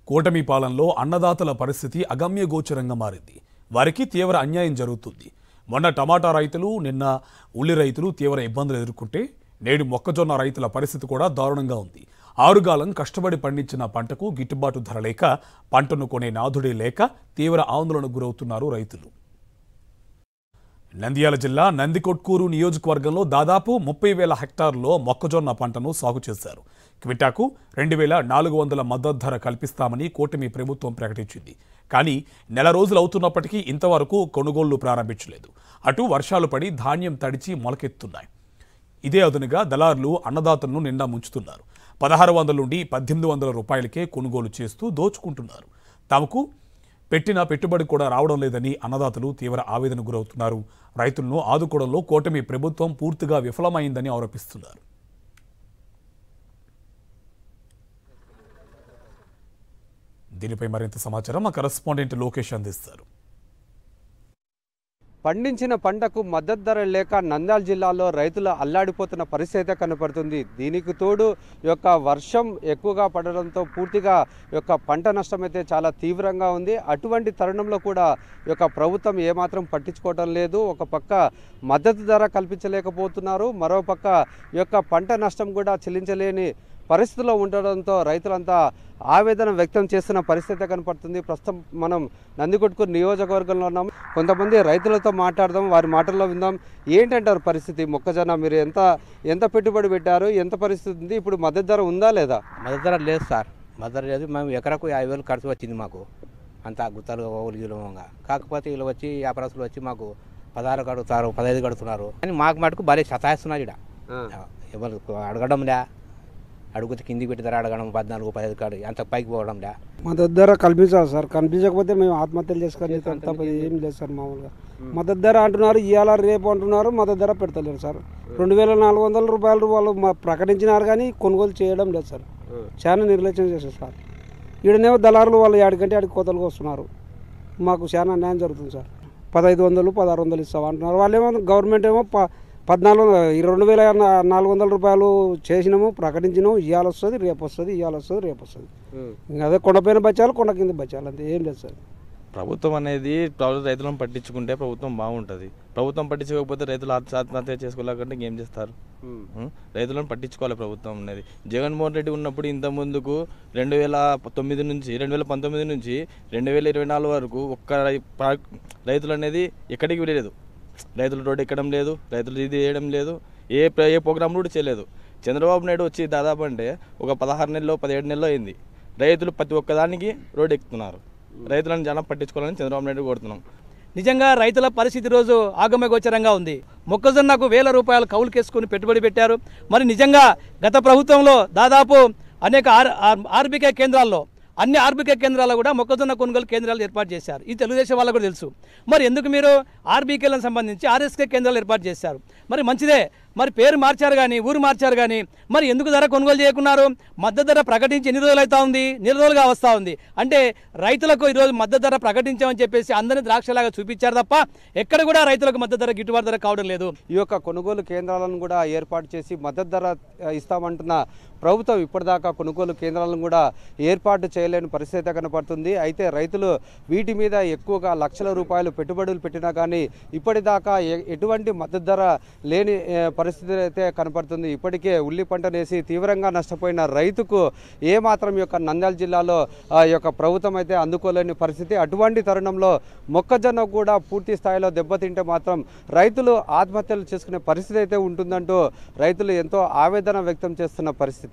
కూటమి పాలనలో అన్నదాతల పరిస్థితి అగమ్యగోచరంగా మారింది. వారికి తీవ్ర అన్యాయం జరుగుతుంది. మొన్న టమాటా రైతులు, నిన్న ఉల్లి రైతులు తీవ్ర ఇబ్బందులు ఎదుర్కొంటే నేడు మొక్కజొన్న రైతుల పరిస్థితి కూడా దారుణంగా ఉంది. ఆరుగాలం కష్టపడి పండించిన పంటకు గిట్టుబాటు ధర లేక, పంటను కొనే నాథుడే లేక తీవ్ర ఆందోళనకు గురవుతున్నారు రైతులు. నంద్యాల జిల్లా నందికొట్కూరు నియోజకవర్గంలో దాదాపు 30,000 హెక్టార్లలో మొక్కజొన్న పంటను సాగు చేశారు. క్వింటాకు 2,400 మద్దతు ధర కల్పిస్తామని కూటమి ప్రభుత్వం ప్రకటించింది. కానీ నెల రోజులు అవుతున్నప్పటికీ ఇంతవరకు కొనుగోళ్లు ప్రారంభించలేదు. అటు వర్షాలు పడి ధాన్యం తడిచి మొలకెత్తున్నాయి. ఇదే అదునుగా దళారులు అన్నదాతలను నిండా ముంచుతున్నారు. 1,600 నుండి 1,800 రూపాయలకే కొనుగోలు చేస్తూ దోచుకుంటున్నారు. తమకు పెట్టిన పెట్టుబడి కూడా రావడం లేదని అన్నదాతలు తీవ్ర ఆవేదన గురవుతున్నారు. రైతులను ఆదుకోవడంలో కూటమి ప్రభుత్వం పూర్తిగా విఫలమైందని ఆరోపిస్తున్నారు. దీనిపై మరింత సమాచారం మా కరెస్పాండెంట్ లోకేష్ అందిస్తారు. పండించిన పంటకు మద్దతు ధర లేక నంద్యాల జిల్లాలో రైతులు అల్లాడిపోతున్న పరిస్థితి కనపడుతుంది. దీనికి తోడు వర్షం ఎక్కువగా పడడంతో పూర్తిగా పంట నష్టం అయితే చాలా తీవ్రంగా ఉంది. అటువంటి తరుణంలో కూడా ప్రభుత్వం ఏమాత్రం పట్టించుకోవడం లేదు. ఒక పక్క మద్దతు ధర కల్పించలేకపోతున్నారు, మరోపక్క పంట నష్టం కూడా చెల్లించలేని పరిస్థితిలో ఉండడంతో రైతులంతా ఆవేదన వ్యక్తం చేస్తున్న పరిస్థితి కనపడుతుంది. ప్రస్తుతం మనం నందికొట్కూరు నియోజకవర్గంలో ఉన్నాం. కొంతమంది రైతులతో మాట్లాడదాం, వారి మాటల్లో విందాం. ఏంటంటారు పరిస్థితి? మొక్కజొన్న మీరు ఎంత పెట్టుబడి పెట్టారు, ఎంత పరిస్థితి ఉంది, ఇప్పుడు మద్దతు ధర ఉందా లేదా? మద్దతు ధర లేదు సార్, మద్దతు ధర లేదు. మేము ఎకరకు 50,000 ఖర్చు వచ్చింది మాకు, అంతా గుత్తలు గిలంగా. కాకపోతే వీళ్ళు వచ్చి వ్యాపారస్తులు వచ్చి మాకు 16 కడుగుతారు, 15 కడుతున్నారు. కానీ మాకు మటుకు భలే సతాయిస్తున్నారు. ఇక్కడ ఎవరు అడగడంలే, అడుగుతే కిందికి పెట్టి ధర అడగడం 14, 15 కాడు అంత పైకి పోవడంలే. మద్దతు ధర కల్పించాలి సార్, కల్పించకపోతే మేము ఆత్మహత్యలు చేసుకొని తప్ప ఏం లేదు సార్. మామూలుగా మద్దతు ధర అంటున్నారు, ఇవాళ రేపు అంటున్నారు, మద్దతు ధర పెడతలేరు సార్. 2,400 రూపాయలు వాళ్ళు ప్రకటించినారు కానీ కొనుగోలు చేయడం లేదు సార్. చాలా నిర్లక్ష్యం చేశారు సార్. ఈడనేమో దళారులు వాళ్ళు ఏడికంటే ఆడికి కోతలుగా వస్తున్నారు. మాకు చాలా అన్యాయం జరుగుతుంది సార్. 1,500, 1,600 ఇస్తాం అంటున్నారు. వాళ్ళేమో గవర్నమెంట్ ఏమో 2,400 రూపాయలు చేసినాము, ప్రకటించినాము, ఇవాళ వస్తుంది రేపు వస్తుంది, ఇవాళ వస్తుంది రేపు వస్తుంది. ఇంకా అదే కొండపైన బచ్చాలి, కొండ కింద బచ్చాలి, అంతే, ఏం లేదు సార్. ప్రభుత్వం అనేది రైతులను పట్టించుకుంటే ప్రభుత్వం బాగుంటుంది. ప్రభుత్వం పట్టించుకోకపోతే రైతులు ఆత్మహత్య చేసుకోలేకంటే ఏం చేస్తారు? రైతులను పట్టించుకోవాలి ప్రభుత్వం అనేది. జగన్మోహన్ రెడ్డి ఉన్నప్పుడు ఇంత ముందుకు 2019 నుంచి 2024 వరకు ఒక్క రైతులు అనేది ఎక్కడికి వెళ్ళలేదు. రైతులు రోడ్డు ఎక్కడం లేదు, రైతులు ఇది చేయడం లేదు, ఏ ప్రోగ్రాంలు కూడా చేయలేదు. చంద్రబాబు నాయుడు వచ్చి దాదాపు అంటే ఒక 16 నెలలో 17 నెలలో అయింది. రైతులు ప్రతి ఒక్కదానికి రోడ్డు ఎక్కుతున్నారు. రైతులను జనం పట్టించుకోవాలని చంద్రబాబు నాయుడు కోరుతున్నాం. నిజంగా రైతుల పరిస్థితి రోజు ఆగమ్యగోచరంగా ఉంది. మొక్కజొన్నకు 1,000 రూపాయలు కౌలుకేసుకుని పెట్టుబడి పెట్టారు. మరి నిజంగా గత ప్రభుత్వంలో దాదాపు అనేక ఆర్బీకే కేంద్రాల్లో, అన్ని ఆర్బీకే కేంద్రాల్లో కూడా మొక్కజొన్న కొనుగోలు కేంద్రాలు ఏర్పాటు చేశారు. ఇది తెలుగుదేశం వాళ్ళకు కూడా తెలుసు. మరి ఎందుకు మీరు ఆర్బీకేలకు సంబంధించి ఆర్ఎస్కే కేంద్రాలు ఏర్పాటు చేశారు? మరి మంచిదే, మరి పేరు మార్చారు కానీ, ఊరు మార్చారు కానీ, మరి ఎందుకు ధర కొనుగోలు చేయకున్నారు? మద్దతు ధర ప్రకటించి ఎన్ని రోజులు అవుతా ఉంది? నెల రోజులుగా వస్తూ ఉంది. అంటే రైతులకు ఈరోజు మద్దతు ధర ప్రకటించామని చెప్పేసి అందరినీ ద్రాక్షలాగా చూపించారు తప్ప ఎక్కడ కూడా రైతులకు మద్దతు ధర గిట్టుబాటు ధర కావడం లేదు. ఈ కొనుగోలు కేంద్రాలను కూడా ఏర్పాటు చేసి మద్దతు ధర ఇస్తామంటున్న ప్రభుత్వం ఇప్పటిదాకా కొనుగోలు కేంద్రాలను కూడా ఏర్పాటు చేయలేని పరిస్థితి కనపడుతుంది. అయితే రైతులు వీటి మీద ఎక్కువగా లక్షల రూపాయలు పెట్టుబడులు పెట్టినా కానీ ఇప్పటిదాకా ఎటువంటి మద్దతు ధర లేని పరిస్థితి అయితే కనపడుతుంది. ఇప్పటికే ఉల్లి పంటనేసి తీవ్రంగా నష్టపోయిన రైతుకు ఏమాత్రం నంద్యాల జిల్లాలో ప్రభుత్వం అయితే అందుకోలేని పరిస్థితి. అటువంటి తరుణంలో మొక్కజొన్న కూడా పూర్తి స్థాయిలో దెబ్బతింటే మాత్రం రైతులు ఆత్మహత్యలు చేసుకునే పరిస్థితి అయితే ఉంటుందంటూ రైతులు ఎంతో ఆవేదన వ్యక్తం చేస్తున్న పరిస్థితి.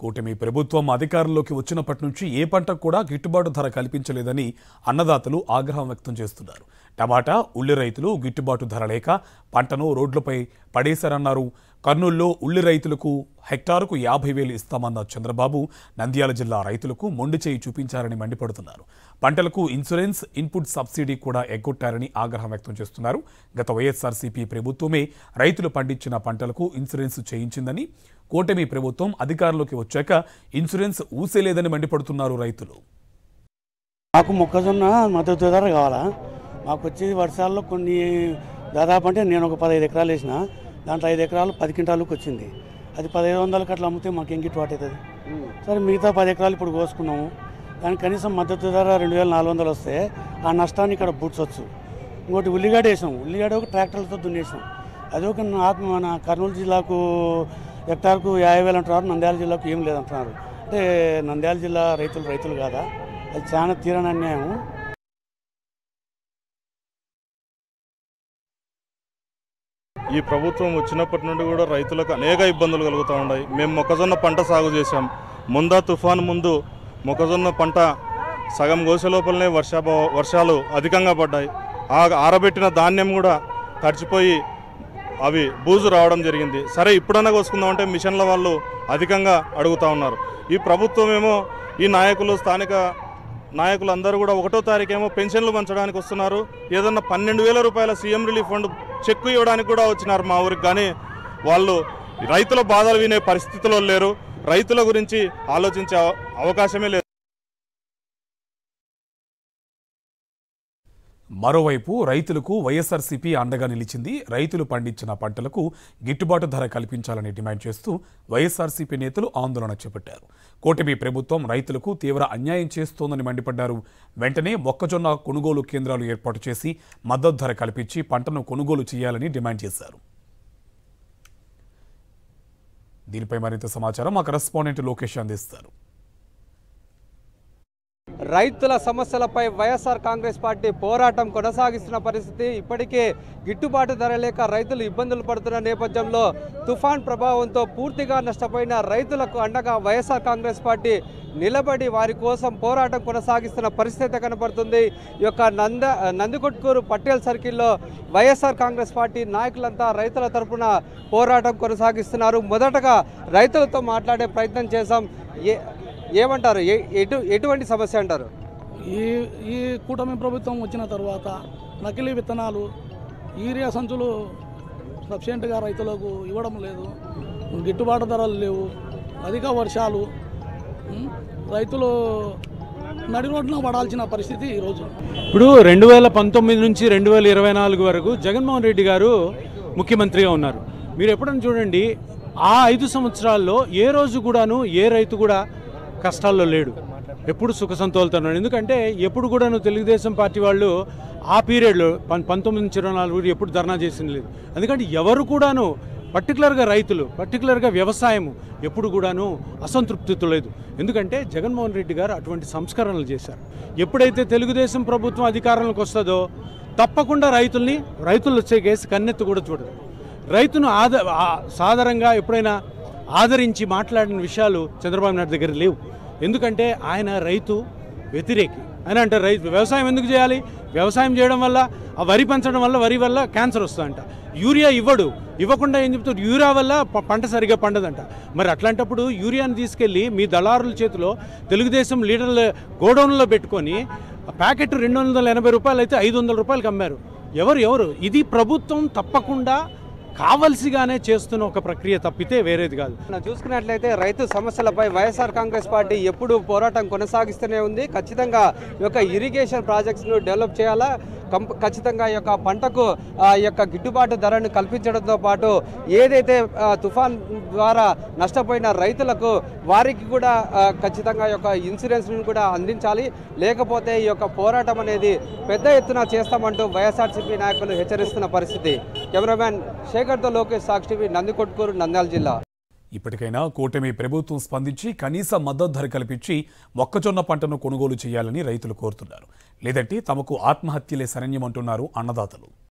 కూటమి ప్రభుత్వం అధికారంలోకి వచ్చినప్పటి నుంచి ఏ పంటకు కూడా గిట్టుబాటు ధర కల్పించలేదని అన్నదాతలు ఆగ్రహం వ్యక్తం చేస్తున్నారు. టమాటా, ఉల్లి రైతులు గిట్టుబాటు ధర లేక పంటను రోడ్లపై పడేశారన్నారు. కర్నూలులో ఉల్లి రైతులకు హెక్టారుకు 50,000 ఇస్తామన్న చంద్రబాబు నంద్యాల జిల్లా రైతులకు మొండి చేయి చూపించారని మండిపడుతున్నారు. పంటలకు ఇన్సూరెన్స్, ఇన్పుట్ సబ్సిడీ కూడా ఎగ్గొట్టారని ఆగ్రహం వ్యక్తం చేస్తున్నారు. గత వైఎస్ఆర్సీపీ ప్రభుత్వమే రైతులు పండించిన పంటలకు ఇన్సూరెన్స్ చేయించిందని, కూటమి ప్రభుత్వం అధికారంలోకి వచ్చాక ఇన్సూరెన్స్ ఊసేలేదని మండిపడుతున్నారు రైతులు. మాకు మొక్కజొన్న మద్దతు ధర కావాలా? మాకు వచ్చి వర్షాల్లో కొన్ని దాదాపు అంటే నేను ఒక 15 ఎకరాలు వేసిన, దాంట్లో 5 ఎకరాలు 10 క్వింటాలకు వచ్చింది. అది 1,500 అట్లా అమ్మితే మాకు ఏం గిట్టుబాటు అవుతుంది? సరే, మిగతా 10 ఎకరాలు ఇప్పుడు కోసుకున్నాము. దానికి కనీసం మద్దతు ధర 2400 వస్తే ఆ నష్టాన్ని ఇక్కడ పూడ్చవచ్చు. ఇంకోటి ఉల్లిగడ్డ వేసాం, ఉల్లిగడ్డ ఒక ట్రాక్టర్లతో దున్నేసాం. అది ఒక మన కర్నూలు జిల్లాకు హెక్టార్కు 50,000 అంటున్నారు, నంద్యాల జిల్లాకు ఏం లేదంటున్నారు. అంటే నంద్యాల జిల్లా రైతులు కాదా? అది చాలా తీరని అన్యాయం. ఈ ప్రభుత్వం వచ్చినప్పటి నుండి కూడా రైతులకు అనేక ఇబ్బందులు కలుగుతూ ఉన్నాయి. మేము మొక్కజొన్న పంట సాగు చేశాం. ముందా తుఫాను ముందు మొక్కజొన్న పంట సగం కోసే లోపలనే వర్షాలు అధికంగా పడ్డాయి. ఆరబెట్టిన ధాన్యం కూడా తడిచిపోయి అవి బూజు రావడం జరిగింది. సరే ఇప్పుడన్నా కోసుకుందామంటే మిషన్ల వాళ్ళు అధికంగా అడుగుతూ ఉన్నారు. ఈ ప్రభుత్వం ఏమో ఈ నాయకులు స్థానిక నాయకులు అందరూ కూడా 1వ తారీఖేమో పెన్షన్లు పంచడానికి వస్తున్నారు. ఏదన్నా 12,000 రూపాయల సీఎం రిలీఫ్ ఫండ్ చెక్కు ఇవ్వడానికి కూడా వచ్చినారు మా ఊరికి. కానీ వాళ్ళు రైతుల బాధలు వినే పరిస్థితిలో లేరు. రైతుల గురించి ఆలోచించే అవకాశమే లేదు. మరోవైపు రైతులకు వైఎస్ఆర్సీపీ అండగా నిలిచింది. రైతులు పండించిన పంటలకు గిట్టుబాటు ధర కల్పించాలని డిమాండ్ చేస్తూ వైఎస్ఆర్సీపీ నేతలు ఆందోళన చేపట్టారు. కూటమి ప్రభుత్వం రైతులకు తీవ్ర అన్యాయం చేస్తోందని మండిపడ్డారు. వెంటనే మొక్కజొన్న కొనుగోలు కేంద్రాలు ఏర్పాటు చేసి మద్దతు ధర కల్పించి పంటను కొనుగోలు చేయాలని డిమాండ్ చేశారు. దీనిపై మరింత సమాచారం మా కరెస్పాండెంట్ లోకేష్ అందిస్తారు. రైతుల సమస్యలపై వైఎస్ఆర్ కాంగ్రెస్ పార్టీ పోరాటం కొనసాగిస్తున్న పరిస్థితి. ఇప్పటికే గిట్టుబాటు ధర లేక రైతులు ఇబ్బందులు పడుతున్న నేపథ్యంలో తుఫాన్ ప్రభావంతో పూర్తిగా నష్టపోయిన రైతులకు అండగా వైఎస్ఆర్ కాంగ్రెస్ పార్టీ నిలబడి వారి కోసం పోరాటం కొనసాగిస్తున్న పరిస్థితి కనబడుతుంది. ఈ యొక్క నందికొట్కూరు పటేల్ సర్కిల్లో వైఎస్ఆర్ కాంగ్రెస్ పార్టీ నాయకులంతా రైతుల తరఫున పోరాటం కొనసాగిస్తున్నారు. మొదటగా రైతులతో మాట్లాడే ప్రయత్నం చేశాం. ఏమంటారు? ఎటువంటి సమస్య అంటారు? ఈ కూటమి ప్రభుత్వం వచ్చిన తర్వాత నకిలీ విత్తనాలు, యూరియా సంచులు సఫిషియెంట్గా రైతులకు ఇవ్వడం లేదు, గిట్టుబాటు ధరలు లేవు, అధిక వర్షాలు, రైతులు నడి రోడ్డున పడాల్సిన పరిస్థితి ఈరోజు. ఇప్పుడు 2019 నుంచి 2024 వరకు జగన్మోహన్ రెడ్డి గారు ముఖ్యమంత్రిగా ఉన్నారు. మీరు ఎప్పుడైనా చూడండి, ఆ 5 సంవత్సరాల్లో ఏ రోజు కూడాను ఏ రైతు కూడా కష్టాల్లో లేడు. ఎప్పుడు సుఖ సంతోషాలుతున్నాడు. ఎందుకంటే ఎప్పుడు కూడాను తెలుగుదేశం పార్టీ వాళ్ళు ఆ పీరియడ్లో 19 నుంచి 24 ఎప్పుడు ధర్నా చేసింది లేదు. ఎందుకంటే ఎవరు కూడాను పర్టికులర్గా రైతులు, పర్టికులర్గా వ్యవసాయము ఎప్పుడు కూడాను అసంతృప్తితో లేదు. ఎందుకంటే జగన్మోహన్ రెడ్డి గారు అటువంటి సంస్కరణలు చేశారు. ఎప్పుడైతే తెలుగుదేశం ప్రభుత్వం అధికారంలోకి వస్తుందో తప్పకుండా రైతులు వచ్చే కేసు కన్నెత్తి కూడా చూడరు. రైతును సాధారణంగా ఎప్పుడైనా ఆదరించి మాట్లాడిన విషయాలు చంద్రబాబు నాయుడు దగ్గర లేవు. ఎందుకంటే ఆయన రైతు వ్యతిరేకి. ఆయన అంటే వ్యవసాయం ఎందుకు చేయాలి? వ్యవసాయం చేయడం వల్ల, ఆ వరి పెంచడం వల్ల, వరి వల్ల క్యాన్సర్ వస్తుందంట. యూరియా ఇవ్వకుండా ఏం చెప్తారు? యూరియా వల్ల పంట సరిగా పండదంట. మరి అట్లాంటప్పుడు యూరియాని తీసుకెళ్ళి మీ దళారుల చేతిలో తెలుగుదేశం లీడర్ల గోడౌన్లో పెట్టుకొని ప్యాకెట్ 280 రూపాయలు అయితే 500 రూపాయలకి అమ్మారు. ఎవరు? ఇది ప్రభుత్వం తప్పకుండా కావలసిగానే చేస్తున్న ఒక ప్రక్రియ తప్పితే వేరేది కాదు. చూసుకున్నట్లయితే రైతు సమస్యలపై వైఎస్ఆర్ కాంగ్రెస్ పార్టీ ఎప్పుడు పోరాటం కొనసాగిస్తూనే ఉంది. ఖచ్చితంగా ఈ యొక్క ఇరిగేషన్ ప్రాజెక్ట్స్ను డెవలప్ చేయాలా, ఖచ్చితంగా ఈ యొక్క పంటకు ఈ యొక్క గిట్టుబాటు ధరను కల్పించడంతో పాటు ఏదైతే తుఫాన్ ద్వారా నష్టపోయిన రైతులకు వారికి కూడా ఖచ్చితంగా ఈ యొక్క ఇన్సూరెన్స్ను కూడా అందించాలి. లేకపోతే ఈ యొక్క పోరాటం అనేది పెద్ద ఎత్తున చేస్తామంటూ వైఎస్ఆర్సీపీ నాయకులు హెచ్చరిస్తున్న పరిస్థితి. కెమెరామ్యాన్ శేఖర్తో లోకేష్, సాక్షి టీవీ, నందికొట్కూరు, నంద్యాల జిల్లా. ఇప్పటికైనా కూటమి ప్రభుత్వం స్పందించి కనీస మద్దతు ధర కల్పించి మొక్కజొన్న పంటను కొనుగోలు చేయాలని రైతులు కోరుతున్నారు. లేదంటే తమకు ఆత్మహత్యలే శరణ్యమంటున్నారు అన్నదాతలు.